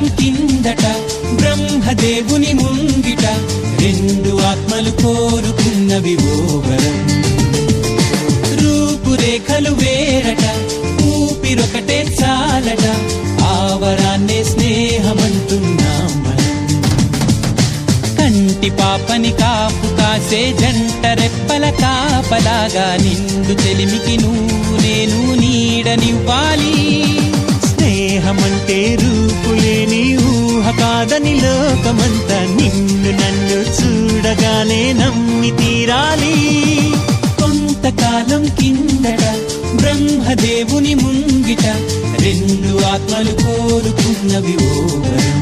కిందట బ్రహ్మదేవుని ముంగిట రెండు ఆత్మలు కోరుకున్నవి ఓ వరం. రూపురేఖలు వేరట ఊపిరొకటే చాలట ఆ వరాన్నే స్నేహమంటున్నాం మనం. కంటి పాపని కాపు కాసే జంట రెప్పల కాపలాగా నిండు చెలిమికి నువ్వు నేను నీడనివ్వాలి. స్నేహమంటే రూపులేని ఊహ కాదని లోకమంతా నిన్ను నన్ను చూడగానే నమ్మి తీరాలి. కొంతకాలం కిందట బ్రహ్మదేవుని ముంగిట రెండు ఆత్మలు కోరుకున్నవి ఓ వరం.